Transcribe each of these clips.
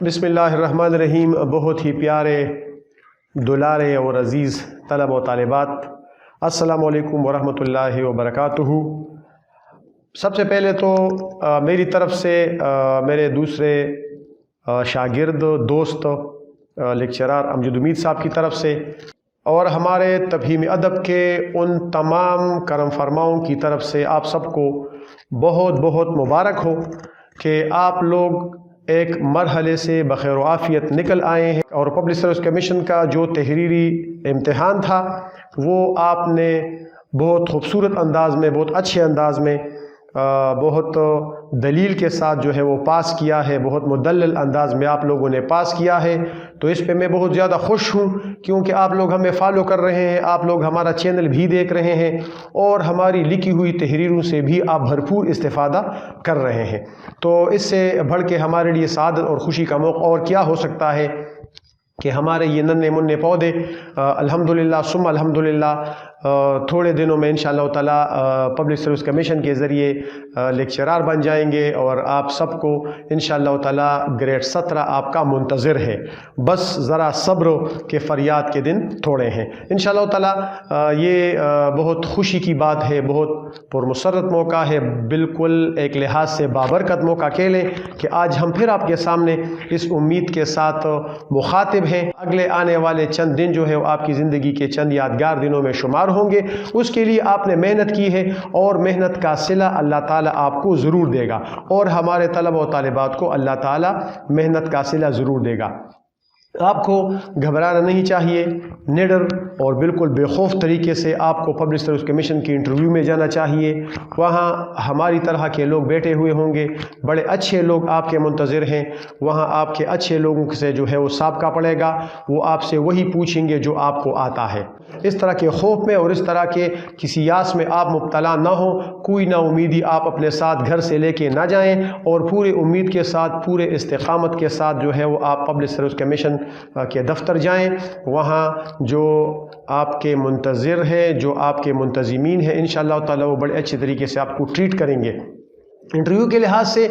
بسم اللہ الرحمن الرحیم۔ بہت ہی پیارے، دلارے اور عزیز طلبہ و طالبات، السلام علیکم ورحمۃ اللہ وبرکاتہ۔ سب سے پہلے تو میری طرف سے میرے دوسرے شاگرد دوست لیکچرار امجد امید صاحب کی طرف سے اور ہمارے تفہیم ادب کے ان تمام کرم فرماؤں کی طرف سے آپ سب کو بہت بہت مبارک ہو کہ آپ لوگ ایک مرحلے سے بخیر و عافیت نکل آئے ہیں، اور پبلک سروس کمیشن کا جو تحریری امتحان تھا وہ آپ نے بہت خوبصورت انداز میں، بہت اچھے انداز میں، بہت دلیل کے ساتھ جو ہے وہ پاس کیا ہے، بہت مدلل انداز میں آپ لوگوں نے پاس کیا ہے۔ تو اس پہ میں بہت زیادہ خوش ہوں، کیونکہ آپ لوگ ہمیں فالو کر رہے ہیں، آپ لوگ ہمارا چینل بھی دیکھ رہے ہیں اور ہماری لکھی ہوئی تحریروں سے بھی آپ بھرپور استفادہ کر رہے ہیں۔ تو اس سے بڑھ کے ہمارے لیے سعادت اور خوشی کا موقع اور کیا ہو سکتا ہے کہ ہمارے یہ ننھے منھے پودے الحمدللہ ثم الحمدللہ تھوڑے دنوں میں انشاءاللہ تعالیٰ پبلک سروس کمیشن کے ذریعے لیکچرار بن جائیں گے، اور آپ سب کو انشاءاللہ تعالیٰ گریڈ 17 آپ کا منتظر ہے۔ بس ذرا صبر کے فریاد کے دن تھوڑے ہیں انشاءاللہ تعالیٰ۔ یہ بہت خوشی کی بات ہے، بہت پرمسرت موقع ہے، بالکل ایک لحاظ سے بابرکت موقع کہہ لیں کہ آج ہم پھر آپ کے سامنے اس امید کے ساتھ مخاطب ہیں، اگلے آنے والے چند دن جو ہے وہ آپ کی زندگی کے چند یادگار دنوں میں شمار ہوں گے۔ اس کے لیے آپ نے محنت کی ہے اور محنت کا صلہ اللہ تعالیٰ آپ کو ضرور دے گا، اور ہمارے طلبہ و طالبات کو اللہ تعالیٰ محنت کا صلہ ضرور دے گا۔ آپ کو گھبرانا نہیں چاہیے، نڈر اور بالکل بے خوف طریقے سے آپ کو پبلک سروس کمیشن کی انٹرویو میں جانا چاہیے۔ وہاں ہماری طرح کے لوگ بیٹھے ہوئے ہوں گے، بڑے اچھے لوگ آپ کے منتظر ہیں، وہاں آپ کے اچھے لوگوں سے جو ہے وہ سابقہ پڑے گا، وہ آپ سے وہی پوچھیں گے جو آپ کو آتا ہے۔ اس طرح کے خوف میں اور اس طرح کے کسی یاس میں آپ مبتلا نہ ہوں، کوئی نا امیدی آپ اپنے ساتھ گھر سے لے کے نہ جائیں، اور پورے امید کے ساتھ، پورے استقامت کے ساتھ جو ہے وہ آپ پبلک سروس کمیشن کے دفتر جائیں۔ وہاں جو آپ کے منتظر ہیں، جو آپ کے منتظمین ہیں، انشاءاللہ تعالیٰ وہ بڑے اچھے طریقے سے آپ کو ٹریٹ کریں گے۔ انٹرویو کے لحاظ سے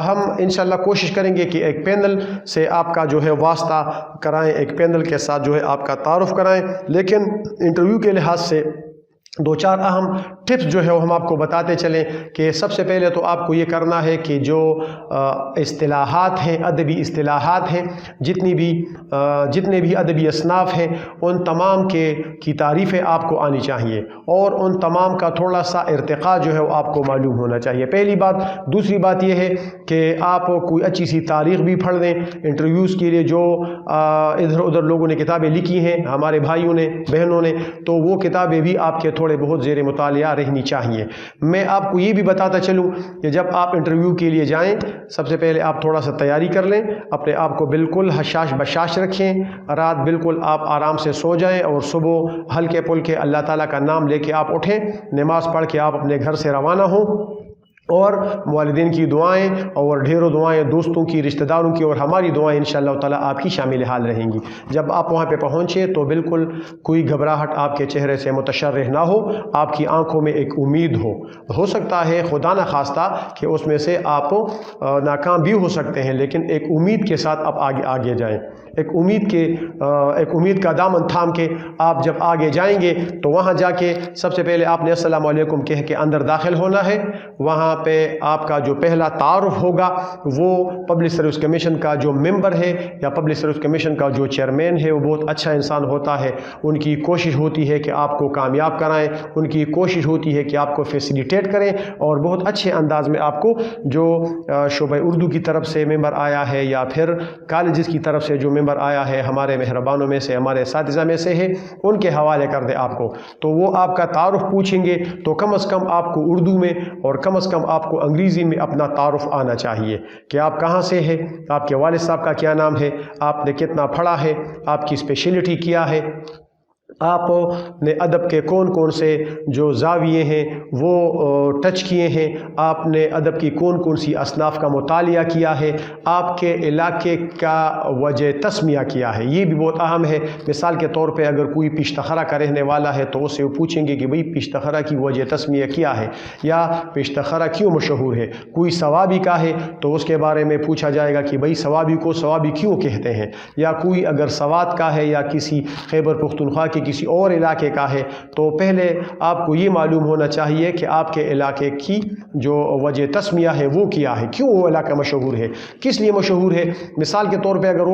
ہم انشاءاللہ کوشش کریں گے کہ ایک پینل سے آپ کا جو ہے واسطہ کرائیں، ایک پینل کے ساتھ جو ہے آپ کا تعارف کرائیں، لیکن انٹرویو کے لحاظ سے دو چار اہم ٹپس جو ہے وہ ہم آپ کو بتاتے چلیں کہ سب سے پہلے تو آپ کو یہ کرنا ہے کہ جو اصطلاحات ہیں، ادبی اصطلاحات ہیں، جتنے بھی ادبی اصناف ہیں، ان تمام کی تعریفیں آپ کو آنی چاہیے، اور ان تمام کا تھوڑا سا ارتقاء جو ہے وہ آپ کو معلوم ہونا چاہیے، پہلی بات۔ دوسری بات یہ ہے کہ آپ کوئی اچھی سی تاریخ بھی پڑھ لیں انٹرویوز کے لیے، جو ادھر ادھر لوگوں نے کتابیں لکھی ہیں، ہمارے بھائیوں نے، بہنوں نے، تو وہ کتابیں بھی آپ کے تھوڑے بہت زیر مطالعہ رہنی چاہیے۔ میں آپ کو یہ بھی بتاتا چلوں کہ جب آپ انٹرویو کے لیے جائیں، سب سے پہلے آپ تھوڑا سا تیاری کر لیں، اپنے آپ کو بالکل حشاش بشاش رکھیں، رات بالکل آپ آرام سے سو جائیں، اور صبح ہلکے پھلکے اللہ تعالیٰ کا نام لے کے آپ اٹھیں، نماز پڑھ کے آپ اپنے گھر سے روانہ ہوں، اور والدین کی دعائیں اور ڈھیروں دعائیں، دوستوں کی، رشتہ داروں کی، اور ہماری دعائیں انشاءاللہ تعالیٰ آپ کی شامل حال رہیں گی۔ جب آپ وہاں پہ پہنچے تو بالکل کوئی گھبراہٹ آپ کے چہرے سے متشرح نہ ہو، آپ کی آنکھوں میں ایک امید ہو سکتا ہے خدا نہ خواستہ کہ اس میں سے آپ ناکام بھی ہو سکتے ہیں، لیکن ایک امید کے ساتھ آپ آگے جائیں، ایک امید کا دامن تھام کے آپ جب آگے جائیں گے تو وہاں جا کے سب سے پہلے آپ نے السلام علیکم کہہ کے اندر داخل ہونا ہے۔ وہاں پہ آپ کا جو پہلا تعارف ہوگا وہ پبلک سروس کمیشن کا جو ممبر ہے یا پبلک سروس کمیشن کا جو چیئرمین ہے، وہ بہت اچھا انسان ہوتا ہے، ان کی کوشش ہوتی ہے کہ آپ کو کامیاب کرائیں، ان کی کوشش ہوتی ہے کہ آپ کو فیسیلیٹیٹ کریں، اور بہت اچھے انداز میں آپ کو جو شعبہ اردو کی طرف سے ممبر آیا ہے یا پھر کالجز کی طرف سے جو ممبر آیا ہے، ہمارے مہربانوں میں سے، ہمارے اساتذہ میں سے ہے، ان کے حوالے کر دے آپ کو، تو وہ آپ کا تعارف پوچھیں گے، تو کم از کم آپ کو اردو میں اور کم از کم آپ کو انگریزی میں اپنا تعارف آنا چاہیے کہ آپ کہاں سے ہیں، آپ کے والد صاحب کا کیا نام ہے، آپ نے کتنا پڑھا ہے، آپ کی اسپیشلٹی کیا ہے، آپ نے ادب کے کون کون سے جو زاویے ہیں وہ ٹچ کیے ہیں، آپ نے ادب کی کون کون سی اصناف کا مطالعہ کیا ہے، آپ کے علاقے کا وجہ تسمیہ کیا ہے، یہ بھی بہت اہم ہے۔ مثال کے طور پہ اگر کوئی پشتخرہ کا رہنے والا ہے تو اس سے وہ پوچھیں گے کہ بھئی پشتخرہ کی وجہ تسمیہ کیا ہے، یا پشتخرہ کیوں مشہور ہے۔ کوئی ثوابی کا ہے تو اس کے بارے میں پوچھا جائے گا کہ بھئی ثوابی کو ثوابی کیوں کہتے ہیں، یا کوئی اگر سوات کا ہے یا کسی خیبر پختونخوا کے کسی اور علاقے کا ہے تو پہلے آپ کو یہ معلوم ہونا چاہیے کہ آپ کے علاقے کی جو وجہ تسمیہ ہے وہ کیا ہے، کیوں وہ علاقہ مشہور ہے، کس لیے مشہور ہے۔ مثال کے طور پہ اگر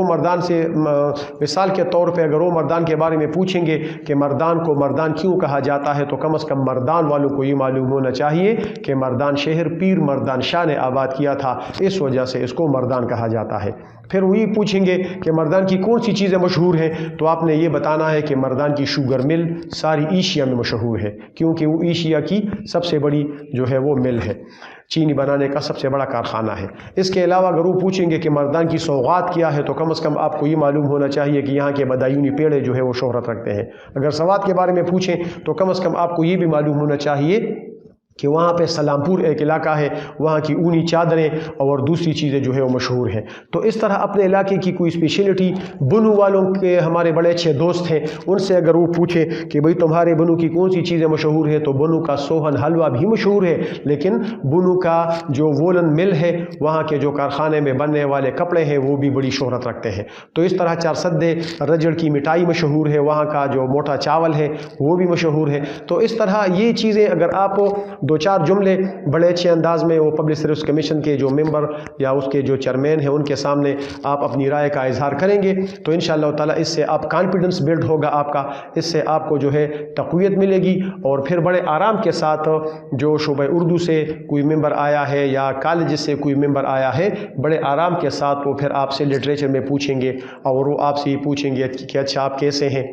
وہ مردان کے بارے میں پوچھیں گے کہ مردان کو مردان کیوں کہا جاتا ہے، تو کم از کم مردان والوں کو یہ معلوم ہونا چاہیے کہ مردان شہر پیر مردان شاہ نے آباد کیا تھا، اس وجہ سے اس کو مردان کہا جاتا ہے۔ پھر وہی پوچھیں گے کہ مردان کی کون سی چیزیں مشہور ہیں، تو آپ نے یہ بتانا ہے کہ مردان کی شوگر مل ساری ایشیا میں مشہور ہے، کیونکہ وہ ایشیا کی سب سے بڑی جو ہے وہ مل ہے، چینی بنانے کا سب سے بڑا کارخانہ ہے۔ اس کے علاوہ اگر وہ پوچھیں گے کہ مردان کی سوغات کیا ہے، تو کم از کم آپ کو یہ معلوم ہونا چاہیے کہ یہاں کے بدایونی پیڑے جو ہے وہ شہرت رکھتے ہیں۔ اگر سوات کے بارے میں پوچھیں تو کم از کم آپ کو یہ بھی معلوم ہونا چاہیے کہ وہاں پہ سلامپور ایک علاقہ ہے، وہاں کی اونی چادریں اور دوسری چیزیں جو ہے وہ مشہور ہیں۔ تو اس طرح اپنے علاقے کی کوئی اسپیشلٹی، بنو والوں کے ہمارے بڑے اچھے دوست ہیں، ان سے اگر وہ پوچھے کہ بھئی تمہارے بنو کی کون سی چیزیں مشہور ہیں، تو بنو کا سوہن حلوہ بھی مشہور ہے، لیکن بنو کا جو وولن مل ہے، وہاں کے جو کارخانے میں بننے والے کپڑے ہیں وہ بھی بڑی شہرت رکھتے ہیں۔ تو اس طرح چارسدے رجڑ کی مٹائی مشہور ہے، وہاں کا جو موٹا چاول ہے وہ بھی مشہور ہے۔ تو اس طرح یہ چیزیں اگر آپ دو چار جملے بڑے اچھے انداز میں وہ پبلک سروس کمیشن کے جو ممبر یا اس کے جو چیئرمین ہیں ان کے سامنے آپ اپنی رائے کا اظہار کریں گے تو انشاءاللہ تعالیٰ اس سے آپ کانفیڈنس بلڈ ہوگا آپ کا، اس سے آپ کو جو ہے تقویت ملے گی، اور پھر بڑے آرام کے ساتھ جو شعبہ اردو سے کوئی ممبر آیا ہے یا کالج سے کوئی ممبر آیا ہے، بڑے آرام کے ساتھ وہ پھر آپ سے لٹریچر میں پوچھیں گے، اور وہ آپ سے یہ پوچھیں گے کہ اچھا آپ کیسے ہیں،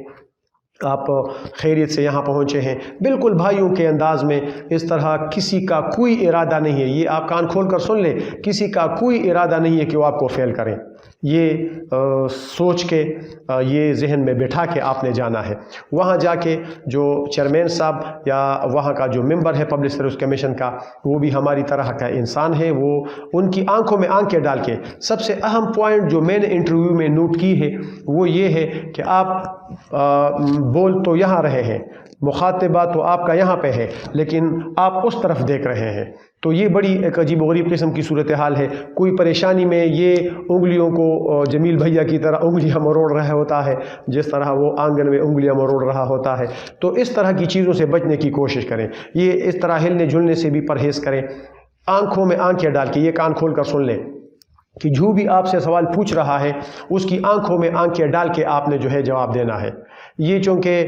آپ خیریت سے یہاں پہنچے ہیں، بالکل بھائیوں کے انداز میں۔ اس طرح کسی کا کوئی ارادہ نہیں ہے، یہ آپ کان کھول کر سن لیں، کسی کا کوئی ارادہ نہیں ہے کہ وہ آپ کو فیل کریں، یہ سوچ کے یہ ذہن میں بٹھا کے آپ نے جانا ہے۔ وہاں جا کے جو چیئرمین صاحب یا وہاں کا جو ممبر ہے پبلک سروس کمیشن کا، وہ بھی ہماری طرح کا انسان ہے، وہ ان کی آنکھوں میں آنکھیں ڈال کے سب سے اہم پوائنٹ جو میں نے انٹرویو میں نوٹ کی ہے وہ یہ ہے کہ آپ بول تو یہاں رہے ہیں، مخاطبہ تو آپ کا یہاں پہ ہے، لیکن آپ اس طرف دیکھ رہے ہیں، تو یہ بڑی ایک عجیب و غریب قسم کی صورتحال ہے۔ کوئی پریشانی میں یہ انگلیوں کو جمیل بھیا کی طرح انگلیاں مروڑ رہا ہوتا ہے، جس طرح وہ آنگن میں انگلیاں مروڑ رہا ہوتا ہے، تو اس طرح کی چیزوں سے بچنے کی کوشش کریں، یہ اس طرح ہلنے جھلنے سے بھی پرہیز کریں، آنکھوں میں آنکھیں ڈال کے یہ کان کھول کر سن لیں کہ جو بھی آپ سے سوال پوچھ رہا ہے اس کی آنکھوں میں آنکھیں ڈال کے آپ نے جو ہے جواب دینا ہے۔ یہ چونکہ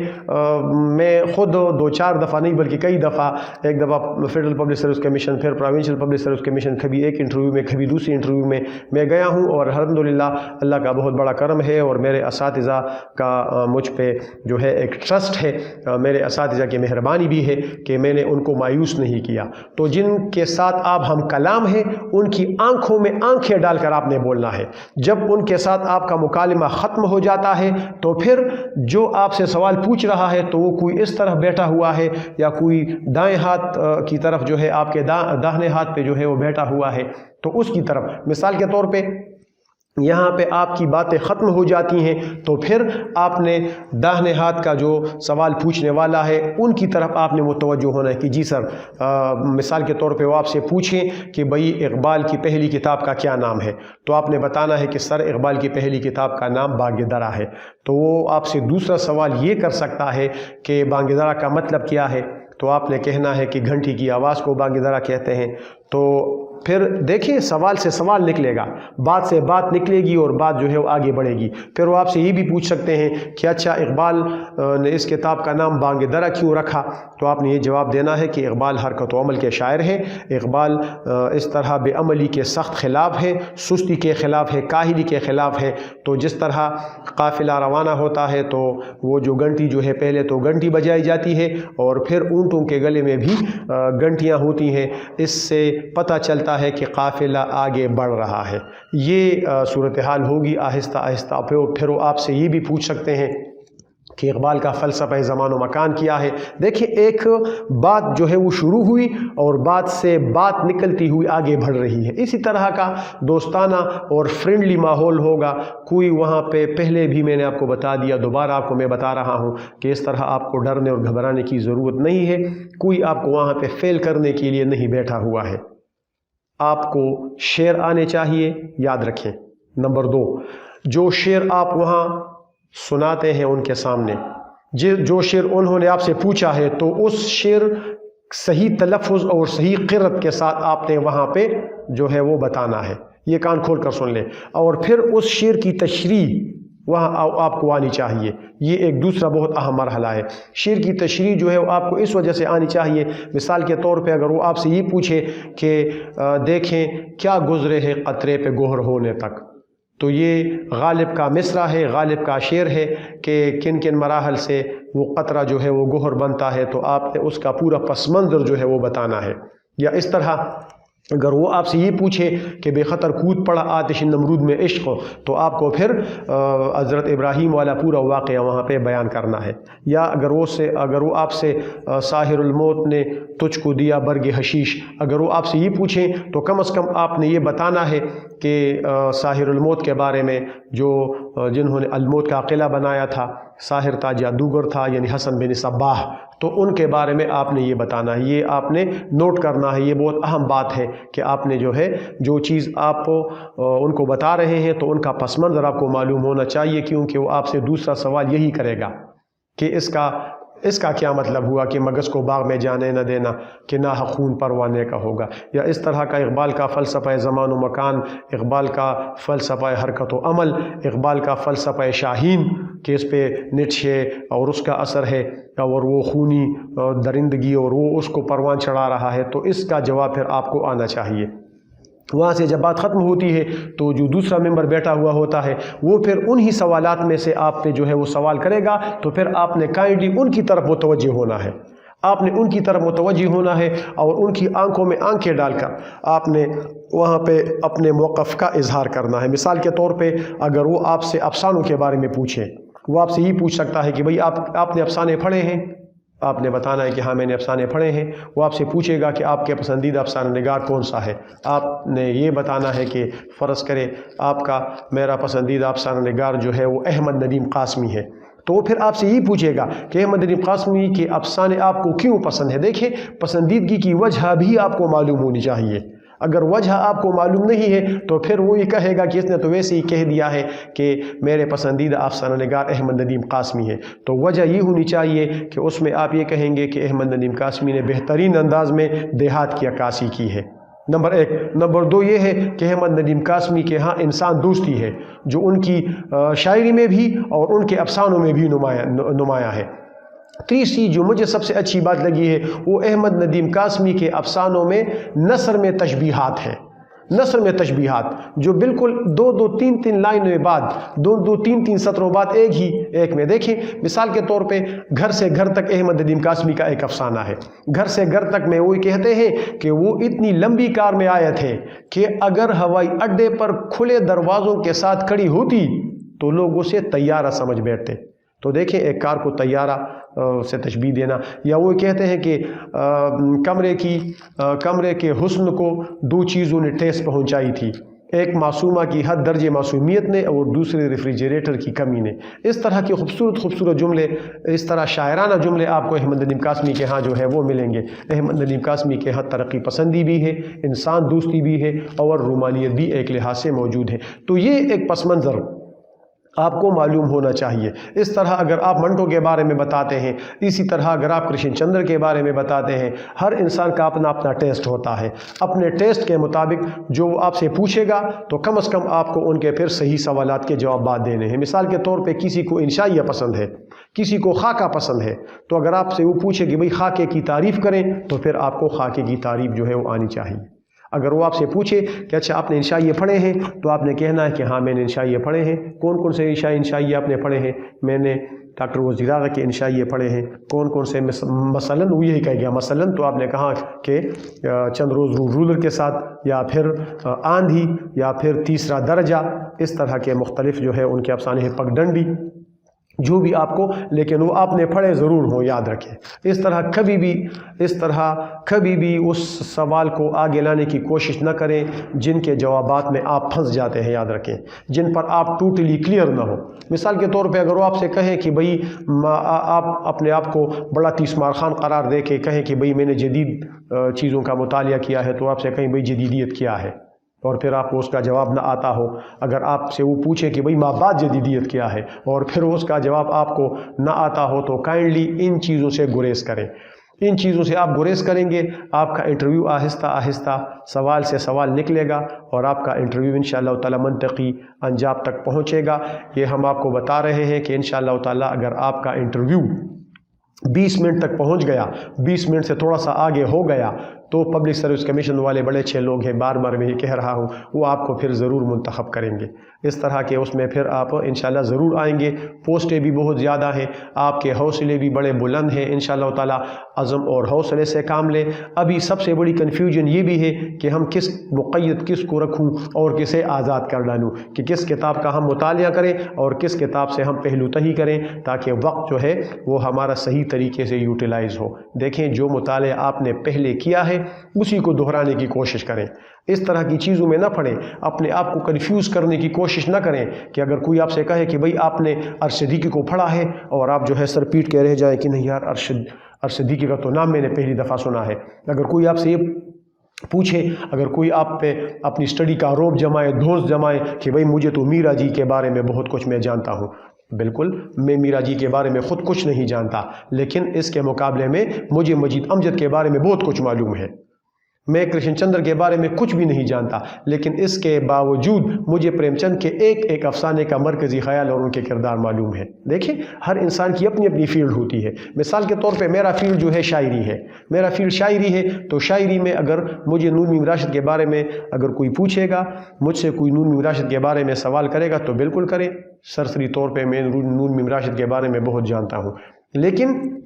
میں خود دو چار دفعہ نہیں بلکہ کئی دفعہ، ایک دفعہ فیڈرل پبلک سروس کمیشن، پھر پروونشل پبلک سروس کمیشن، کبھی ایک انٹرویو میں کبھی دوسری انٹرویو میں میں گیا ہوں، اور الحمدللہ اللہ کا بہت بڑا کرم ہے اور میرے اساتذہ کا مجھ پہ جو ہے ایک ٹرسٹ ہے، میرے اساتذہ کی مہربانی بھی ہے کہ میں نے ان کو مایوس نہیں کیا۔ تو جن کے ساتھ آپ ہم کلام ہیں ان کی آنکھوں میں آنکھیں ڈال کر آپ نے بولنا ہے۔ جب ان کے ساتھ آپ کا مکالمہ ختم ہو جاتا ہے تو پھر جو آپ سے سوال پوچھ رہا ہے تو وہ کوئی اس طرح بیٹھا ہوا ہے یا کوئی دائیں ہاتھ کی طرف جو ہے آپ کے داہنے ہاتھ پہ جو ہے وہ بیٹھا ہوا ہے، تو اس کی طرف مثال کے طور پہ یہاں پہ آپ کی باتیں ختم ہو جاتی ہیں تو پھر آپ نے داہنے ہاتھ کا جو سوال پوچھنے والا ہے ان کی طرف آپ نے متوجہ ہونا ہے کہ جی سر، مثال کے طور پہ وہ آپ سے پوچھیں کہ بھئی اقبال کی پہلی کتاب کا کیا نام ہے، تو آپ نے بتانا ہے کہ سر اقبال کی پہلی کتاب کا نام بانگ درا ہے۔ تو وہ آپ سے دوسرا سوال یہ کر سکتا ہے کہ بانگ درا کا مطلب کیا ہے، تو آپ نے کہنا ہے کہ گھنٹی کی آواز کو بانگ درا کہتے ہیں۔ تو پھر دیکھیں سوال سے سوال نکلے گا، بات سے بات نکلے گی اور بات جو ہے وہ آگے بڑھے گی۔ پھر وہ آپ سے یہ بھی پوچھ سکتے ہیں کہ اچھا اقبال نے اس کتاب کا نام بانگ درا کیوں رکھا، تو آپ نے یہ جواب دینا ہے کہ اقبال حرکت و عمل کے شاعر ہیں، اقبال اس طرح بے عملی کے سخت خلاف ہے، سستی کے خلاف ہے، کاہلی کے خلاف ہے۔ تو جس طرح قافلہ روانہ ہوتا ہے تو وہ جو گھنٹی جو ہے پہلے تو گھنٹی بجائی جاتی ہے اور پھر اونٹوں کے گلے میں بھی گھنٹیاں ہوتی ہیں، اس سے پتہ چلتا ہے کہ قافلہ آگے بڑھ رہا ہے۔ یہ صورتحال ہوگی آہستہ آہستہ۔ پھر وہ آپ سے یہ بھی پوچھ سکتے ہیں کہ اقبال کا فلسفہ زمان و مکان کیا ہے۔ دیکھیں ایک بات جو ہے وہ شروع ہوئی اور بات سے بات نکلتی ہوئی آگے بڑھ رہی ہے۔ اسی طرح کا دوستانہ اور فرینڈلی ماحول ہوگا۔ کوئی وہاں پہ پہلے بھی میں نے آپ کو بتا دیا، دوبارہ آپ کو میں بتا رہا ہوں کہ اس طرح آپ کو ڈرنے اور گھبرانے کی ضرورت نہیں ہے۔ کوئی آپ کو وہاں پہ فیل کرنے کے لیے نہیں بیٹھا ہوا ہے۔ آپ کو شعر آنے چاہیے، یاد رکھیں۔ نمبر 2، جو شعر آپ وہاں سناتے ہیں ان کے سامنے، جو شعر انہوں نے آپ سے پوچھا ہے، تو اس شعر صحیح تلفظ اور صحیح قرأت کے ساتھ آپ نے وہاں پہ جو ہے وہ بتانا ہے۔ یہ کان کھول کر سن لیں۔ اور پھر اس شعر کی تشریح وہاں آپ کو آنی چاہیے۔ یہ ایک دوسرا بہت اہم مرحلہ ہے۔ شعر کی تشریح جو ہے وہ آپ کو اس وجہ سے آنی چاہیے، مثال کے طور پہ اگر وہ آپ سے یہ پوچھے کہ دیکھیں کیا گزرے ہے قطرے پہ گوہر ہونے تک، تو یہ غالب کا مصرع ہے، غالب کا شعر ہے کہ کن کن مراحل سے وہ قطرہ جو ہے وہ گوہر بنتا ہے، تو آپ نے اس کا پورا پس منظر جو ہے وہ بتانا ہے۔ یا اس طرح اگر وہ آپ سے یہ پوچھے کہ بے خطر کود پڑا آتش نمرود میں عشق، تو آپ کو پھر حضرت ابراہیم والا پورا واقعہ وہاں پہ بیان کرنا ہے۔ یا اگر وہ آپ سے ساحر الموت نے تجھ کو دیا برگ حشیش، اگر وہ آپ سے یہ پوچھیں تو کم از کم آپ نے یہ بتانا ہے کہ ساحر الموت کے بارے میں جنہوں نے الموت کا قلعہ بنایا تھا، ساحر تھا، جادوگر تھا، یعنی حسن بن صباح، تو ان کے بارے میں آپ نے یہ بتانا ہے، یہ آپ نے نوٹ کرنا ہے۔ یہ بہت اہم بات ہے کہ آپ نے جو چیز آپ ان کو بتا رہے ہیں تو ان کا پس منظر آپ کو معلوم ہونا چاہیے، کیونکہ وہ آپ سے دوسرا سوال یہی کرے گا کہ اس کا کیا مطلب ہوا کہ مگس کو باغ میں جانے نہ دینا کہ ناحق خون پروانے کا ہوگا۔ یا اس طرح کا اقبال کا فلسفہ زمان و مکان، اقبال کا فلسفہ حرکت و عمل، اقبال کا فلسفہ شاہین کہ اس پہ نیٹشے اور اس کا اثر ہے، اور وہ خونی درندگی اور وہ اس کو پروان چڑھا رہا ہے، تو اس کا جواب پھر آپ کو آنا چاہیے۔ وہاں سے جب بات ختم ہوتی ہے تو جو دوسرا ممبر بیٹھا ہوا ہوتا ہے وہ پھر انہی سوالات میں سے آپ نے جو ہے وہ سوال کرے گا، تو پھر آپ نے کائنڈلی ان کی طرف متوجہ ہونا ہے۔ آپ نے ان کی طرف متوجہ ہونا ہے اور ان کی آنکھوں میں آنکھیں ڈال کر آپ نے وہاں پہ اپنے موقف کا اظہار کرنا ہے۔ مثال کے طور پہ اگر وہ آپ سے افسانوں کے بارے میں پوچھے، وہ آپ سے یہ پوچھ سکتا ہے کہ بھئی آپ نے افسانے پڑھے ہیں؟ آپ نے بتانا ہے کہ ہاں میں نے افسانے پڑھے ہیں۔ وہ آپ سے پوچھے گا کہ آپ کے پسندیدہ افسانہ نگار کون سا ہے؟ آپ نے یہ بتانا ہے کہ فرض کرے میرا پسندیدہ افسانہ نگار جو ہے وہ احمد ندیم قاسمی ہے، تو وہ پھر آپ سے یہ پوچھے گا کہ احمد ندیم قاسمی کے افسانے آپ کو کیوں پسند ہے؟ دیکھیں پسندیدگی کی وجہ بھی آپ کو معلوم ہونی چاہیے۔ اگر وجہ آپ کو معلوم نہیں ہے تو پھر وہ یہ کہے گا کہ اس نے تو ویسے ہی کہہ دیا ہے کہ میرے پسندیدہ افسانہ نگار احمد ندیم قاسمی ہے۔ تو وجہ یہ ہونی چاہیے کہ اس میں آپ یہ کہیں گے کہ احمد ندیم قاسمی نے بہترین انداز میں دیہات کی عکاسی کی ہے، نمبر 1۔ نمبر 2 یہ ہے کہ احمد ندیم قاسمی کے ہاں انسان دوستی ہے، جو ان کی شاعری میں بھی اور ان کے افسانوں میں بھی نمایاں ہے۔ تیسری جو مجھے سب سے اچھی بات لگی ہے وہ احمد ندیم قاسمی کے افسانوں میں نثر میں تشبیہات ہیں۔ نثر میں تشبیہات جو بالکل 2-2 3-3 لائنوں میں بعد 2-2 3-3 سطروں بعد ایک میں دیکھیں، مثال کے طور پہ گھر سے گھر تک احمد ندیم قاسمی کا ایک افسانہ ہے۔ گھر سے گھر تک میں وہ کہتے ہیں کہ وہ اتنی لمبی کار میں آئے تھے کہ اگر ہوائی اڈے پر کھلے دروازوں کے ساتھ کھڑی ہوتی تو لوگ اسے طیارہ سمجھ بیٹھتے۔ تو دیکھیں ایک کار کو طیارہ سے تشبیہ دینا۔ یا وہ کہتے ہیں کہ کمرے کے حسن کو 2 چیزوں نے ٹھیس پہنچائی تھی، ایک معصومہ کی حد درجے معصومیت نے اور دوسرے ریفریجریٹر کی کمی نے۔ اس طرح کے خوبصورت جملے، اس طرح شاعرانہ جملے آپ کو احمد ندیم قاسمی کے ہاں جو ہے وہ ملیں گے۔ احمد ندیم قاسمی کے ہاں ترقی پسندی بھی ہے، انسان دوستی بھی ہے اور رومانیت بھی ایک لحاظ سے موجود ہے۔ تو یہ ایک پس منظر آپ کو معلوم ہونا چاہیے۔ اس طرح اگر آپ منٹو کے بارے میں بتاتے ہیں، اسی طرح اگر آپ کرشن چندر کے بارے میں بتاتے ہیں، ہر انسان کا اپنا اپنا ٹیسٹ ہوتا ہے۔ اپنے ٹیسٹ کے مطابق جو وہ آپ سے پوچھے گا تو کم از کم آپ کو ان کے پھر صحیح سوالات کے جوابات دینے ہیں۔ مثال کے طور پہ کسی کو انشائیہ پسند ہے، کسی کو خاکہ پسند ہے، تو اگر آپ سے وہ پوچھے کہ بھئی خاکے کی تعریف کریں تو پھر آپ کو خاکے کی تعریف جو ہے وہ آنی چاہیے۔ اگر وہ آپ سے پوچھے کہ اچھا آپ نے انشائیے پڑھے ہیں، تو آپ نے کہنا ہے کہ ہاں میں نے انشائیے پڑھے ہیں۔ کون کون سے انشائیے آپ نے پڑھے ہیں؟ میں نے ڈاکٹر وزیر اعلیٰ کے انشائیے پڑھے ہیں۔ کون کون سے؟ مثلاً وہ یہی کہہ گیا مثلاً، تو آپ نے کہا کہ چند روز رولر کے ساتھ، یا پھر آندھی، یا پھر تیسرا درجہ، اس طرح کے مختلف جو ہے ان کے افسانے ہیں، پگڈنڈی۔ جو بھی آپ کو، لیکن وہ آپ نے پڑھے ضرور ہوں، یاد رکھیں۔ اس طرح کبھی بھی اس سوال کو آگے لانے کی کوشش نہ کریں جن کے جوابات میں آپ پھنس جاتے ہیں، یاد رکھیں، جن پر آپ ٹوٹلی کلیئر نہ ہو۔ مثال کے طور پہ اگر وہ آپ سے کہیں کہ بھئی آپ اپنے آپ کو بڑا تیسمار خان قرار دے کے کہیں کہ بھئی میں نے جدید چیزوں کا مطالعہ کیا ہے، تو آپ سے کہیں بھئی جدیدیت کیا ہے، اور پھر آپ کو اس کا جواب نہ آتا ہو۔ اگر آپ سے وہ پوچھے کہ بھئی ما بعد جدیدیت کیا ہے، اور پھر اس کا جواب آپ کو نہ آتا ہو، تو کائنڈلی ان چیزوں سے گریز کریں۔ ان چیزوں سے آپ گریز کریں گے، آپ کا انٹرویو آہستہ آہستہ سوال سے سوال نکلے گا، اور آپ کا انٹرویو انشاءاللہ تعالی منطقی انجام تک پہنچے گا۔ یہ ہم آپ کو بتا رہے ہیں کہ انشاءاللہ تعالی اگر آپ کا انٹرویو 20 منٹ تک پہنچ گیا، 20 منٹ سے تھوڑا سا آگے ہو گیا، تو پبلک سروس کمیشن والے بڑے اچھے لوگ ہیں، بار بار میں یہ کہہ رہا ہوں، وہ آپ کو پھر ضرور منتخب کریں گے۔ اس طرح کے اس میں پھر آپ انشاءاللہ ضرور آئیں گے۔ پوسٹیں بھی بہت زیادہ ہیں، آپ کے حوصلے بھی بڑے بلند ہیں، انشاءاللہ تعالی عزم اور حوصلے سے کام لیں۔ ابھی سب سے بڑی کنفیوژن یہ بھی ہے کہ ہم کس مقید کس کو رکھوں اور کسے آزاد کر ڈالوں، کہ کس کتاب کا ہم مطالعہ کریں اور کس کتاب سے ہم پہلو تہی کریں، تاکہ وقت جو ہے وہ ہمارا صحیح طریقے سے یوٹیلائز ہو۔ دیکھیں، جو مطالعہ آپ نے پہلے کیا ہے اسی کو دہرانے کی کوشش کریں، اس طرح کی چیزوں میں نہ پڑیں، اپنے آپ کو کنفیوز کرنے کی کوشش نہ کریں کہ اگر کوئی آپ سے کہے کہ بھئی آپ نے ارشد صدیقی کو پڑھا ہے، اور آپ جو ہے سر پیٹ کے رہ جائیں کہ نہیں یار ارشد صدیقی کا تو نام میں نے پہلی دفعہ سنا ہے۔ اگر کوئی آپ سے یہ پوچھے، اگر کوئی آپ پہ اپنی سٹڈی کا روب جمائے، دھونس جمائے کہ بھئی مجھے تو میرا جی کے بارے میں بہت کچھ میں جانتا ہوں، بالکل میں میرا جی کے بارے میں خود کچھ نہیں جانتا، لیکن اس کے مقابلے میں مجھے مجید امجد کے بارے میں بہت کچھ معلوم ہے۔ میں کرشن چندر کے بارے میں کچھ بھی نہیں جانتا، لیکن اس کے باوجود مجھے پریم چند کے ایک افسانے کا مرکزی خیال اور ان کے کردار معلوم ہے۔ دیکھیں، ہر انسان کی اپنی اپنی فیلڈ ہوتی ہے۔ مثال کے طور پہ میرا فیلڈ جو ہے شاعری ہے، میرا فیلڈ شاعری ہے، تو شاعری میں اگر مجھے نور میم راشد کے بارے میں اگر کوئی پوچھے گا، مجھ سے کوئی نور میم راشد کے بارے میں سوال کرے گا، تو بالکل کرے، سرسری طور پہ میں نور میم راشد کے بارے میں بہت جانتا ہوں۔ لیکن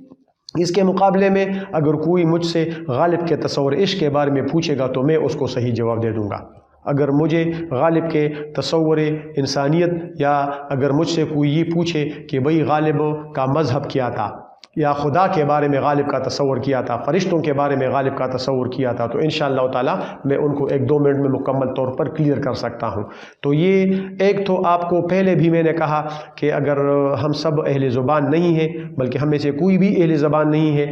اس کے مقابلے میں اگر کوئی مجھ سے غالب کے تصور عشق کے بارے میں پوچھے گا، تو میں اس کو صحیح جواب دے دوں گا۔ اگر مجھے غالب کے تصور انسانیت، یا اگر مجھ سے کوئی یہ پوچھے کہ بھئی غالب کا مذہب کیا تھا، یا خدا کے بارے میں غالب کا تصور کیا تھا، فرشتوں کے بارے میں غالب کا تصور کیا تھا، تو انشاءاللہ تعالی میں ان کو 1-2 منٹ میں مکمل طور پر کلیئر کر سکتا ہوں۔ تو یہ ایک تو آپ کو پہلے بھی میں نے کہا کہ اگر ہم سب اہل زبان نہیں ہیں، بلکہ ہم میں سے کوئی بھی اہل زبان نہیں ہے،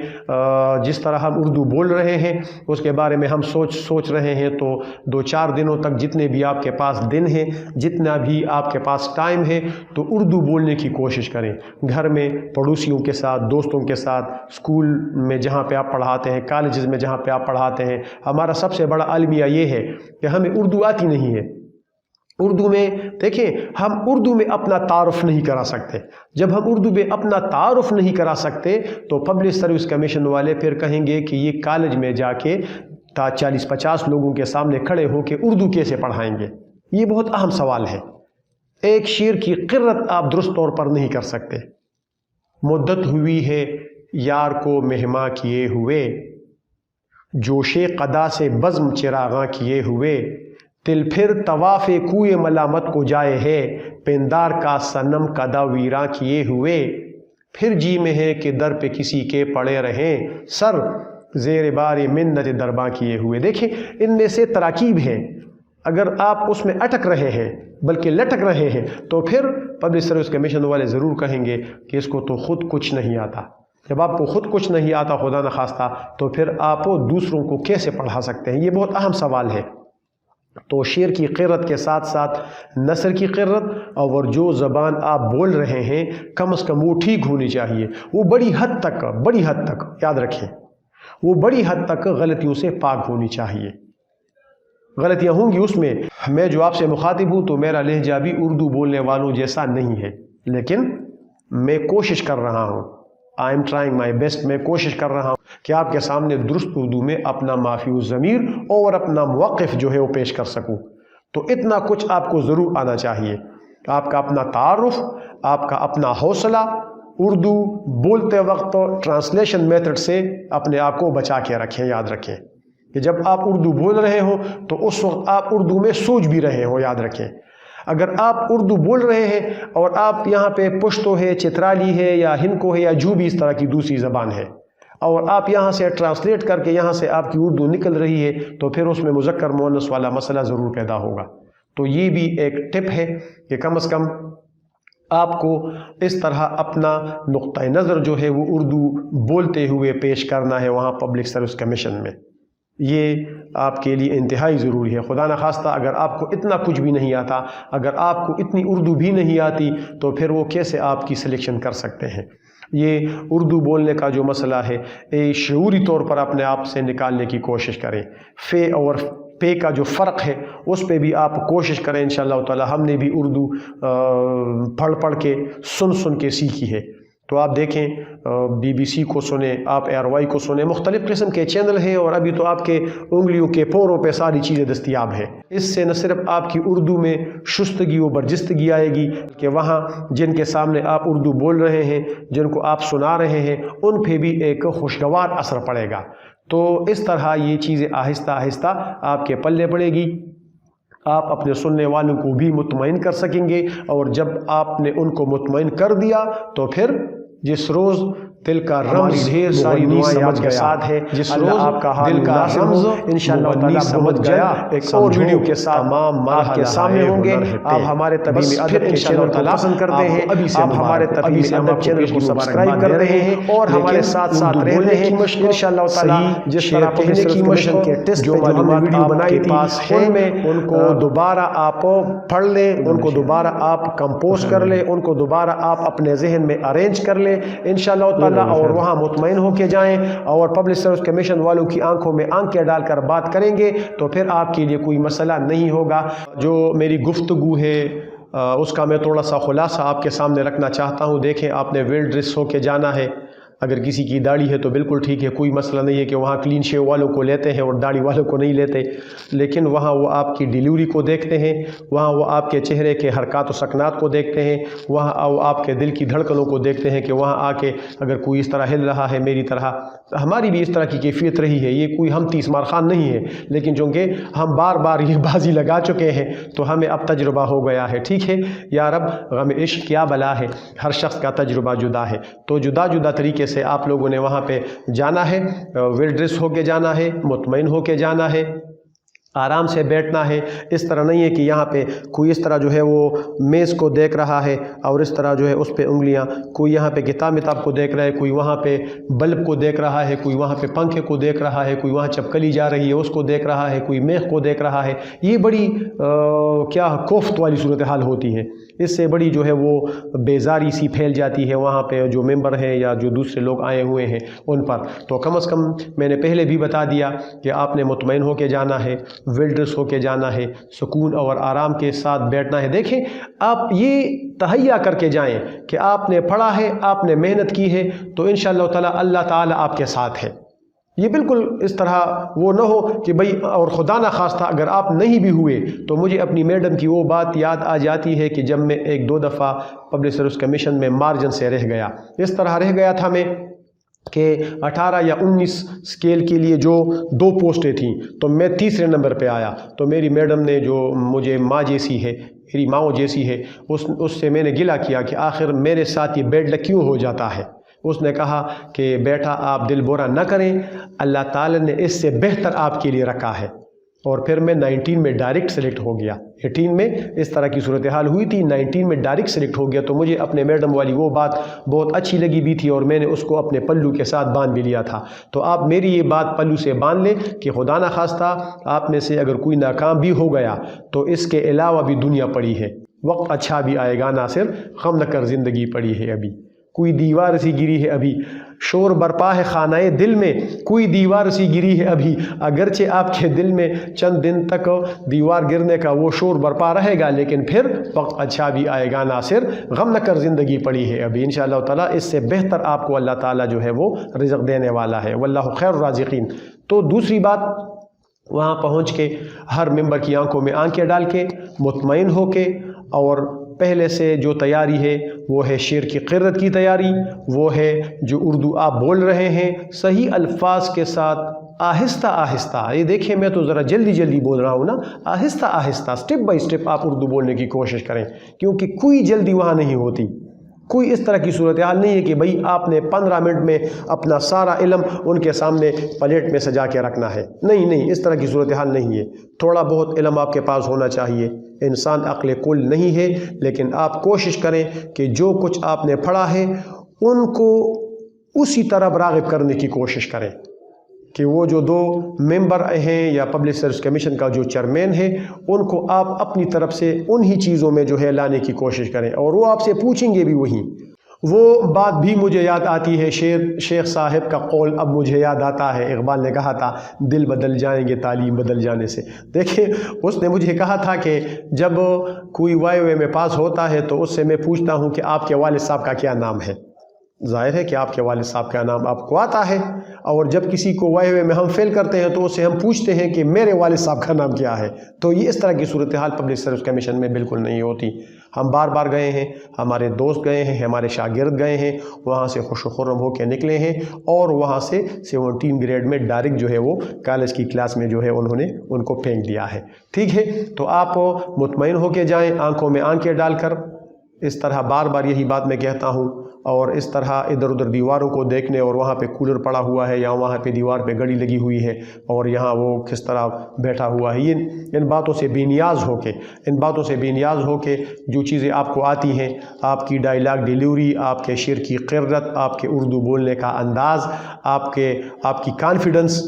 جس طرح ہم اردو بول رہے ہیں اس کے بارے میں ہم سوچ رہے ہیں، تو 2-4 دنوں تک جتنے بھی آپ کے پاس دن ہیں، جتنا بھی آپ کے پاس ٹائم ہے، تو اردو بولنے کی کوشش کریں۔ گھر میں پڑوسیوں کے ساتھ، دوستوں کے ساتھ، اسکول میں جہاں پہ آپ پڑھاتے ہیں، کالجز میں جہاں پہ آپ پڑھاتے ہیں، ہمارا سب سے بڑا المیہ یہ ہے کہ ہمیں اردو آتی نہیں ہے۔ اردو میں دیکھیں، ہم اردو میں اپنا تعارف نہیں کرا سکتے۔ جب ہم اردو میں اپنا تعارف نہیں کرا سکتے، تو پبلک سروس کمیشن والے پھر کہیں گے کہ یہ کالج میں جا کے 40-50 لوگوں کے سامنے کھڑے ہو کے اردو کیسے پڑھائیں گے؟ یہ بہت اہم سوال ہے۔ ایک شعر کی قرت آپ درست طور پر نہیں کر سکتے۔ مدت ہوئی ہے یار کو مہماں کیے ہوئے، جوش قدا سے بزم چراغاں کیے ہوئے، دل پھر طواف کوئے ملامت کو جائے ہے، پندار کا صنم قدا ویراں کیے ہوئے، پھر جی میں ہے کہ در پہ کسی کے پڑے رہیں، سر زیر بار منت درباں کیے ہوئے۔ دیکھیں، ان میں سے تراکیب ہیں، اگر آپ اس میں اٹک رہے ہیں بلکہ لٹک رہے ہیں، تو پھر پبلک سروس کمیشن والے ضرور کہیں گے کہ اس کو تو خود کچھ نہیں آتا۔ جب آپ کو خود کچھ نہیں آتا، خدا نخواستہ، تو پھر آپ دوسروں کو کیسے پڑھا سکتے ہیں؟ یہ بہت اہم سوال ہے۔ تو شعر کی قرت کے ساتھ ساتھ نثر کی قرت، اور جو زبان آپ بول رہے ہیں کم از کم وہ ٹھیک ہونی چاہیے، وہ بڑی حد تک یاد رکھیں، وہ بڑی حد تک غلطیوں سے پاک ہونی چاہیے۔ غلطیاں ہوں گی اس میں جو آپ سے مخاطب ہوں، تو میرا لہجہ بھی اردو بولنے والوں جیسا نہیں ہے، لیکن میں کوشش کر رہا ہوں، I am trying my best, میں کوشش کر رہا ہوں کہ آپ کے سامنے درست اردو میں اپنا مافی الضمیر اور اپنا موقف جو ہے وہ پیش کر سکوں۔ تو اتنا کچھ آپ کو ضرور آنا چاہیے، آپ کا اپنا تعارف، آپ کا اپنا حوصلہ، اردو بولتے وقت ٹرانسلیشن میتھڈ سے اپنے آپ کو بچا کے رکھیں۔ یاد رکھیں کہ جب آپ اردو بول رہے ہوں تو اس وقت آپ اردو میں سوچ بھی رہے ہوں، یاد رکھیں۔ اگر آپ اردو بول رہے ہیں اور آپ یہاں پہ پشتو ہے، چترالی ہے یا ہندکو ہے یا جو بھی اس طرح کی دوسری زبان ہے، اور آپ یہاں سے ٹرانسلیٹ کر کے یہاں سے آپ کی اردو نکل رہی ہے، تو پھر اس میں مذکر مؤنث والا مسئلہ ضرور پیدا ہوگا۔ تو یہ بھی ایک ٹپ ہے کہ کم از کم آپ کو اس طرح اپنا نقطۂ نظر جو ہے وہ اردو بولتے ہوئے پیش کرنا ہے وہاں پبلک سروس کمیشن میں۔ یہ آپ کے لیے انتہائی ضروری ہے۔ خدا نخواستہ اگر آپ کو اتنا کچھ بھی نہیں آتا، اگر آپ کو اتنی اردو بھی نہیں آتی، تو پھر وہ کیسے آپ کی سلیکشن کر سکتے ہیں؟ یہ اردو بولنے کا جو مسئلہ ہے، شعوری طور پر اپنے آپ سے نکالنے کی کوشش کریں۔ فے اور پے کا جو فرق ہے اس پہ بھی آپ کوشش کریں انشاءاللہ تعالی۔ ہم نے بھی اردو پڑھ پڑھ کے سن کے سیکھی ہے۔ تو آپ دیکھیں، BBC کو سنیں، آپ ARY کو سنیں، مختلف قسم کے چینل ہیں، اور ابھی تو آپ کے انگلیوں کے پوروں پہ ساری چیزیں دستیاب ہیں۔ اس سے نہ صرف آپ کی اردو میں شستگی و برجستگی آئے گی کہ وہاں جن کے سامنے آپ اردو بول رہے ہیں، جن کو آپ سنا رہے ہیں، ان پہ بھی ایک خوشگوار اثر پڑے گا۔ تو اس طرح یہ چیزیں آہستہ آہستہ آپ کے پلے پڑے گی۔ آپ اپنے سننے والوں کو بھی مطمئن کر سکیں گے، اور جب آپ نے ان کو مطمئن کر دیا تو پھر جس روز دل کا رمز ڈھیر ساری دعائیں آپ کے ساتھ ہے، جس روز آپ کا دل کا رمز انشاءاللہ تعالی سمجھ گیا، ایک اور ویڈیو کے ساتھ تمام آپ کے سامنے ہوں گے۔ آپ ہمارے طبیب ادب کے چینل کو پسند کرتے ہیں، آپ ہمارے طبیب ادب چینل کو سبسکرائب کر رہے ہیں اور ہمارے ساتھ ساتھ رہتے ہیں انشاءاللہ تعالی۔ جس طرح کہنے کی مشق کے ٹیسٹ جو ہم نے ویڈیو بنائی تھی ان میں ان کو دوبارہ آپ پڑھ لیں، ان کو دوبارہ آپ کمپوز کر لیں، ان کو دوبارہ آپ اپنے ذہن میں ارینج کر لیں انشاءاللہ تعالی، اور وہاں مطمئن ہو کے جائیں، اور پبلک سروس کمیشن والوں کی آنکھوں میں آنکھیں ڈال کر بات کریں گے تو پھر آپ کے لیے کوئی مسئلہ نہیں ہوگا۔ جو میری گفتگو ہے اس کا میں تھوڑا سا خلاصہ آپ کے سامنے رکھنا چاہتا ہوں۔ دیکھیں، آپ نے ویل ڈریس ہو کے جانا ہے۔ اگر کسی کی داڑھی ہے تو بالکل ٹھیک ہے، کوئی مسئلہ نہیں ہے کہ وہاں کلین شیو والوں کو لیتے ہیں اور داڑھی والوں کو نہیں لیتے، لیکن وہاں وہ آپ کی ڈیلیوری کو دیکھتے ہیں، وہاں وہ آپ کے چہرے کے حرکات و سکنات کو دیکھتے ہیں، وہاں وہ آپ کے دل کی دھڑکنوں کو دیکھتے ہیں کہ وہاں آ کے اگر کوئی اس طرح ہل رہا ہے میری طرح، ہماری بھی اس طرح کی کیفیت رہی ہے، یہ کوئی ہم تیس مار خان نہیں ہے، لیکن چونکہ ہم بار بار یہ بازی لگا چکے ہیں تو ہمیں اب تجربہ ہو گیا ہے۔ ٹھیک ہے یا رب، غم عشق کیا بلا ہے، ہر شخص کا تجربہ جدا ہے، تو جدا جدا طریقے سے آپ لوگوں نے وہاں پہ جانا ہے، ویل ڈریس ہو کے جانا ہے، مطمئن ہو کے جانا ہے، آرام سے بیٹھنا ہے۔ اس طرح نہیں ہے کہ یہاں پہ کوئی اس طرح جو ہے وہ میز کو دیکھ رہا ہے اور اس طرح جو ہے اس پہ انگلیاں، کوئی یہاں پہ کتاب کو دیکھ رہا ہے، کوئی وہاں پہ بلب کو دیکھ رہا ہے، کوئی وہاں پہ پنکھے کو دیکھ رہا ہے، کوئی وہاں چپکلی جا رہی ہے اس کو دیکھ رہا ہے، کوئی میخ کو دیکھ رہا ہے۔ یہ بڑی کیا کوفت والی صورتحال ہوتی ہے۔ اس سے بڑی جو ہے وہ بیزاری سی پھیل جاتی ہے وہاں پہ جو ممبر ہیں یا جو دوسرے لوگ آئے ہوئے ہیں ان پر۔ تو کم از کم میں نے پہلے بھی بتا دیا کہ آپ نے مطمئن ہو کے جانا ہے، ویل ڈریس ہو کے جانا ہے، سکون اور آرام کے ساتھ بیٹھنا ہے۔ دیکھیں، آپ یہ تہیا کر کے جائیں کہ آپ نے پڑھا ہے، آپ نے محنت کی ہے، تو انشاءاللہ تعالی اللہ تعالی آپ کے ساتھ ہے۔ یہ بالکل اس طرح وہ نہ ہو کہ بھئی، اور خدا نہ خواستہ اگر آپ نہیں بھی ہوئے تو مجھے اپنی میڈم کی وہ بات یاد آ جاتی ہے کہ جب میں ایک دو دفعہ پبلک سروس کمیشن میں مارجن سے رہ گیا، اس طرح رہ گیا تھا میں کہ 18 یا 19 اسکیل کے لیے جو 2 پوسٹیں تھیں تو میں تیسرے نمبر پہ آیا، تو میری میڈم نے جو مجھے ماں جیسی ہے، میری ماں جیسی ہے، اس سے میں نے گلہ کیا کہ آخر میرے ساتھ یہ بیڈ لک کیوں ہو جاتا ہے۔ اس نے کہا کہ بیٹا آپ دل برا نہ کریں، اللہ تعالی نے اس سے بہتر آپ کے لیے رکھا ہے۔ اور پھر میں 19 میں ڈائریکٹ سلیکٹ ہو گیا۔ 18 میں اس طرح کی صورتحال ہوئی تھی، 19 میں ڈائریکٹ سلیکٹ ہو گیا، تو مجھے اپنے میڈم والی وہ بات بہت اچھی لگی بھی تھی اور میں نے اس کو اپنے پلو کے ساتھ باندھ بھی لیا تھا۔ تو آپ میری یہ بات پلو سے باندھ لیں کہ خدا نہ خواستہ آپ میں سے اگر کوئی ناکام بھی ہو گیا تو اس کے علاوہ بھی دنیا پڑی ہے، وقت اچھا بھی آئے گا، نہ صرف غم نہ کر زندگی پڑی ہے ابھی، کوئی دیوار سی گری ہے ابھی، شور برپا ہے خانہ دل میں، کوئی دیوار سی گری ہے ابھی، اگرچہ آپ کے دل میں چند دن تک دیوار گرنے کا وہ شور برپا رہے گا، لیکن پھر وقت اچھا بھی آئے گا، نہ صرف غم نہ کر زندگی پڑی ہے ابھی، انشاءاللہ تعالیٰ اس سے بہتر آپ کو اللہ تعالیٰ جو ہے وہ رزق دینے والا ہے، واللہ خیر الرازقین۔ تو دوسری بات، وہاں پہنچ کے ہر ممبر کی آنکھوں میں آنکھیں ڈال کے مطمئن ہو کے، اور پہلے سے جو تیاری ہے وہ ہے شعر کی قرت کی تیاری، وہ ہے جو اردو آپ بول رہے ہیں صحیح الفاظ کے ساتھ آہستہ آہستہ، یہ دیکھیں میں تو ذرا جلدی جلدی بول رہا ہوں نا، آہستہ آہستہ سٹیپ بائی سٹیپ آپ اردو بولنے کی کوشش کریں، کیونکہ کوئی جلدی وہاں نہیں ہوتی، کوئی اس طرح کی صورتحال نہیں ہے کہ بھئی آپ نے 15 منٹ میں اپنا سارا علم ان کے سامنے پلیٹ میں سجا کے رکھنا ہے، نہیں، اس طرح کی صورتحال نہیں ہے، تھوڑا بہت علم آپ کے پاس ہونا چاہیے، انسان عقل کل نہیں ہے، لیکن آپ کوشش کریں کہ جو کچھ آپ نے پڑھا ہے ان کو اسی طرح راغب کرنے کی کوشش کریں، کہ وہ جو 2 ممبر ہیں یا پبلک سروس کمیشن کا جو چیئرمین ہے ان کو آپ اپنی طرف سے انہی چیزوں میں جو ہے لانے کی کوشش کریں، اور وہ آپ سے پوچھیں گے بھی وہی۔ وہ بات بھی مجھے یاد آتی ہے، شیخ صاحب کا قول اب مجھے یاد آتا ہے، اقبال نے کہا تھا دل بدل جائیں گے تعلیم بدل جانے سے۔ دیکھیں اس نے مجھے کہا تھا کہ جب کوئی وائی میں پاس ہوتا ہے تو اس سے میں پوچھتا ہوں کہ آپ کے والد صاحب کا کیا نام ہے، ظاہر ہے کہ آپ کے والد صاحب کا نام آپ کو آتا ہے، اور جب کسی کو وائی میں ہم فیل کرتے ہیں تو اس سے ہم پوچھتے ہیں کہ میرے والد صاحب کا نام کیا ہے۔ تو یہ اس طرح کی صورتحال پبلک سروس کمیشن میں بالکل نہیں ہوتی۔ ہم بار بار گئے ہیں، ہمارے دوست گئے ہیں، ہمارے شاگرد گئے ہیں، وہاں سے خوش و خرم ہو کے نکلے ہیں، اور وہاں سے 17 گریڈ میں ڈائریکٹ جو ہے وہ کالج کی کلاس میں جو ہے انہوں نے ان کو پھینک دیا ہے۔ ٹھیک ہے، تو آپ مطمئن ہو کے جائیں، آنکھوں میں آنکھیں ڈال کر، اس طرح بار بار یہی بات میں کہتا ہوں، اور اس طرح ادھر ادھر دیواروں کو دیکھنے، اور وہاں پہ کولر پڑا ہوا ہے یا وہاں پہ دیوار پہ گھڑی لگی ہوئی ہے اور یہاں وہ کس طرح بیٹھا ہوا ہے، ان باتوں سے بے نیاز ہو کے جو چیزیں آپ کو آتی ہیں، آپ کی ڈائیلاگ ڈیلیوری، آپ کے شعر کی قرت، آپ کے اردو بولنے کا انداز، آپ کی کانفیڈنس،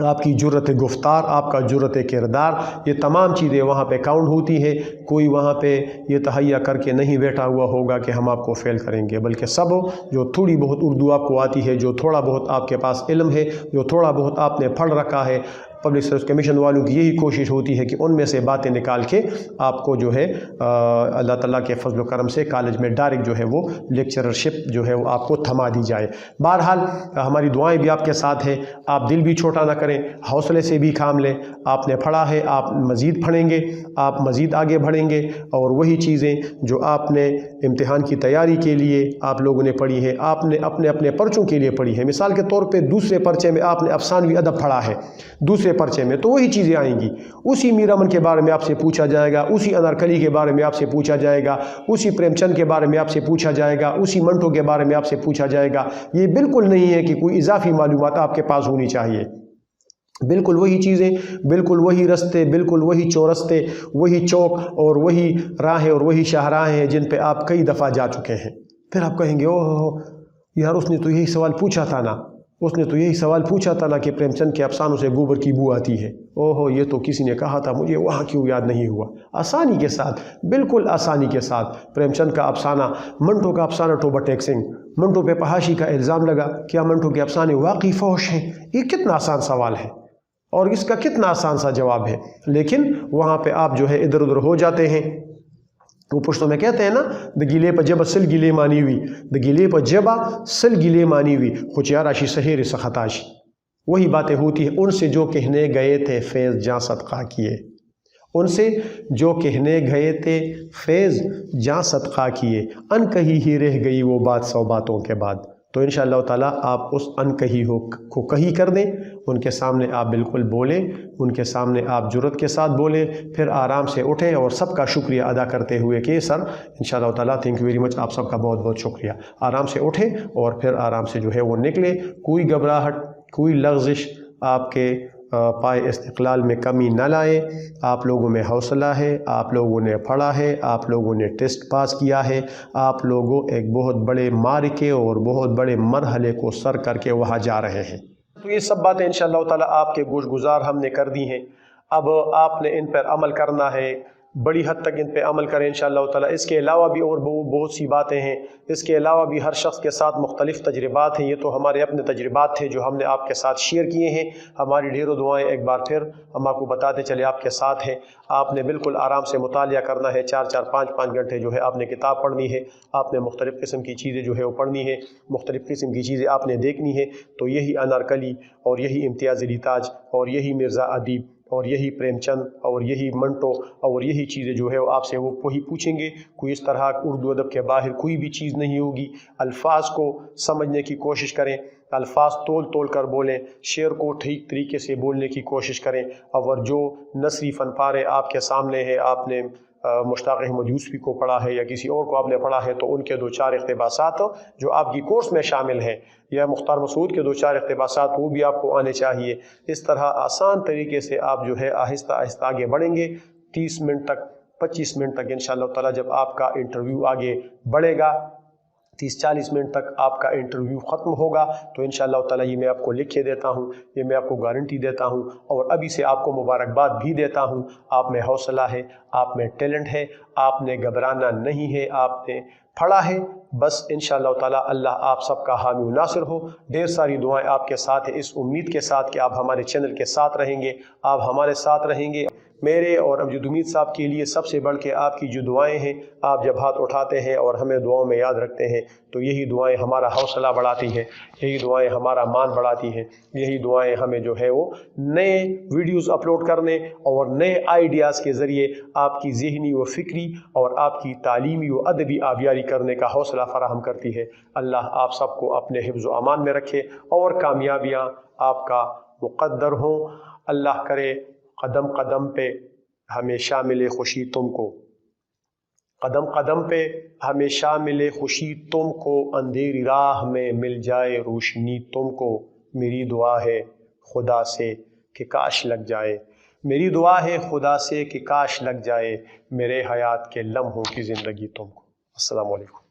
آپ کی جرت گفتار، آپ کا جرت کردار، یہ تمام چیزیں وہاں پہ کاؤنٹ ہوتی ہیں۔ کوئی وہاں پہ یہ تہیہ کر کے نہیں بیٹھا ہوا ہوگا کہ ہم آپ کو فیل کریں گے، بلکہ سب جو تھوڑی بہت اردو آپ کو آتی ہے، جو تھوڑا بہت آپ کے پاس علم ہے، جو تھوڑا بہت آپ نے پڑھ رکھا ہے، پبلک سروس کمیشن والوں کی یہی کوشش ہوتی ہے کہ ان میں سے باتیں نکال کے آپ کو جو ہے اللہ تعالیٰ کے فضل و کرم سے کالج میں ڈائریکٹ جو ہے وہ لیکچررشپ جو ہے وہ آپ کو تھما دی جائے۔ بہرحال ہماری دعائیں بھی آپ کے ساتھ ہیں، آپ دل بھی چھوٹا نہ کریں، حوصلے سے بھی کام لیں، آپ نے پڑھا ہے، آپ مزید پڑھیں گے، آپ مزید آگے بڑھیں گے، اور وہی چیزیں جو آپ نے امتحان کی تیاری کے لیے آپ لوگوں نے پڑھی ہے، آپ نے اپنے پرچوں کے لیے پڑھی ہے، مثال کے طور پہ دوسرے پرچے میں آپ نے افسانوی ادب پڑھا ہے، دوسرے پرچے میں تو وہی چیزیں آئیں گی، اسی میر امن کے بارے میں آپ سے پوچھا جائے گا، اسی انارکلی کے بارے میں آپ سے پوچھا جائے گا، اسی پریم چند کے بارے میں آپ سے پوچھا جائے گا، اسی منٹو کے بارے میں آپ سے پوچھا جائے گا۔ یہ بالکل نہیں ہے کہ کوئی اضافی معلومات آپ کے پاس ہونی چاہیے، بالکل وہی چیزیں، بالکل وہی رستے، بالکل وہی چورستے، وہی چوک اور وہی راہیں اور وہی شاہراہیں ہیں جن پہ آپ کئی دفعہ جا چکے ہیں۔ پھر آپ کہیں گے اوہ یار اس نے تو یہی سوال پوچھا تھا نا کہ پریم چند کے افسانوں سے گوبر کی بو آتی ہے، اوہو یہ تو کسی نے کہا تھا، مجھے وہاں کیوں یاد نہیں ہوا۔ آسانی کے ساتھ، بالکل آسانی کے ساتھ پریم چند کا افسانہ، منٹو کا افسانہ ٹوبہ ٹیک سنگھ، منٹو پہ فحاشی کا الزام لگا، کیا منٹو کے افسانے واقعی فحش ہیں؟ یہ کتنا آسان سوال ہے اور اس کا کتنا آسان سا جواب ہے، لیکن وہاں پہ آپ جو ہے ادھر ادھر ہو جاتے ہیں۔ وہ پشتوں میں کہتے ہیں نا، د گیلے پہ جبہ سل گیلے مانی ہوئی، د گیلے پہ جبہ سل گیلے مانی ہوئی، خوچیاراشی سہیر سخطاشی، وہی باتیں ہوتی ہیں۔ ان سے جو کہنے گئے تھے فیض جاں صدقہ کیے، ان سے جو کہنے گئے تھے فیض جاں صدقہ کیے، ان کہی ہی رہ گئی وہ بات 100 باتوں کے بعد۔ تو انشاءاللہ تعالیٰ آپ اس ان کہی کو کہی کر دیں، ان کے سامنے آپ بالکل بولیں، ان کے سامنے آپ جرت کے ساتھ بولیں، پھر آرام سے اٹھیں اور سب کا شکریہ ادا کرتے ہوئے کہ سر انشاءاللہ تعالیٰ تھینک یو ویری مچ، آپ سب کا بہت بہت شکریہ، آرام سے اٹھیں اور پھر آرام سے جو ہے وہ نکلے۔ کوئی گھبراہٹ، کوئی لغزش آپ کے پائے استقلال میں کمی نہ لائے، آپ لوگوں میں حوصلہ ہے، آپ لوگوں نے پڑھا ہے، آپ لوگوں نے ٹیسٹ پاس کیا ہے، آپ لوگوں ایک بہت بڑے معرکے اور بہت بڑے مرحلے کو سر کر کے وہاں جا رہے ہیں۔ تو یہ سب باتیں انشاءاللہ تعالیٰ آپ کے گوش گزار ہم نے کر دی ہیں، اب آپ نے ان پر عمل کرنا ہے، بڑی حد تک ان پہ عمل کریں انشاءاللہ تعالیٰ۔ اس کے علاوہ بھی اور بہت سی باتیں ہیں، اس کے علاوہ بھی ہر شخص کے ساتھ مختلف تجربات ہیں، یہ تو ہمارے اپنے تجربات تھے جو ہم نے آپ کے ساتھ شیئر کیے ہیں۔ ہماری ڈھیروں دعائیں ایک بار پھر ہم آپ کو بتاتے چلے آپ کے ساتھ ہیں۔ آپ نے بالکل آرام سے مطالعہ کرنا ہے، 4-4 5-5 گھنٹے جو ہے آپ نے کتاب پڑھنی ہے، آپ نے مختلف قسم کی چیزیں جو ہے وہ پڑھنی ہے، مختلف قسم کی چیزیں آپ نے دیکھنی ہے۔ تو یہی انارکلی اور یہی امتیاز علی تاج اور یہی مرزا ادیب اور یہی پریم چند اور یہی منٹو اور یہی چیزیں جو ہے وہ آپ سے وہی پوچھیں گے. کوئی اس طرح اردو ادب کے باہر کوئی بھی چیز نہیں ہوگی. الفاظ کو سمجھنے کی کوشش کریں، الفاظ تول تول کر بولیں، شعر کو ٹھیک طریقے سے بولنے کی کوشش کریں. اور جو نثری فن پارے آپ کے سامنے ہے، آپ نے مشتاق احمد یوسفی کو پڑھا ہے یا کسی اور کو آپ نے پڑھا ہے، تو ان کے 2-4 اقتباسات جو آپ کی کورس میں شامل ہیں، یا مختار مسعود کے 2-4 اقتباسات وہ بھی آپ کو آنے چاہیے. اس طرح آسان طریقے سے آپ جو ہے آہستہ آہستہ آگے بڑھیں گے. 30 منٹ تک 25 منٹ تک انشاءاللہ تعالیٰ جب آپ کا انٹرویو آگے بڑھے گا، 30-40 منٹ تک آپ کا انٹرویو ختم ہوگا، تو انشاءاللہ تعالیٰ یہ میں آپ کو لکھ کے دیتا ہوں، یہ میں آپ کو گارنٹی دیتا ہوں، اور ابھی سے آپ کو مبارکباد بھی دیتا ہوں. آپ میں حوصلہ ہے، آپ میں ٹیلنٹ ہے، آپ نے گھبرانا نہیں ہے، آپ نے پڑھا ہے. بس انشاءاللہ تعالیٰ اللہ آپ سب کا حامی و ناصر ہو. ڈھیر ساری دعائیں آپ کے ساتھ ہیں، اس امید کے ساتھ کہ آپ ہمارے چینل کے ساتھ رہیں گے، آپ ہمارے ساتھ رہیں گے. میرے اور امجد امید صاحب کے لیے سب سے بڑھ کے آپ کی جو دعائیں ہیں، آپ جب ہاتھ اٹھاتے ہیں اور ہمیں دعاؤں میں یاد رکھتے ہیں، تو یہی دعائیں ہمارا حوصلہ بڑھاتی ہیں، یہی دعائیں ہمارا مان بڑھاتی ہیں، یہی دعائیں ہمیں جو ہے وہ نئے ویڈیوز اپلوڈ کرنے اور نئے آئیڈیاز کے ذریعے آپ کی ذہنی و فکری اور آپ کی تعلیمی و ادبی آبیاری کرنے کا حوصلہ فراہم کرتی ہے. اللہ آپ سب کو اپنے حفظ و امان میں رکھے اور کامیابیاں آپ کا مقدر ہوں. اللہ کرے قدم قدم پہ ہمیشہ ملے خوشی تم کو، قدم قدم پہ ہمیشہ ملے خوشی تم کو، اندھیری راہ میں مل جائے روشنی تم کو. میری دعا ہے خدا سے کہ کاش لگ جائے، میری دعا ہے خدا سے کہ کاش لگ جائے میرے حیات کے لمحوں کی زندگی تم کو. السلام علیکم.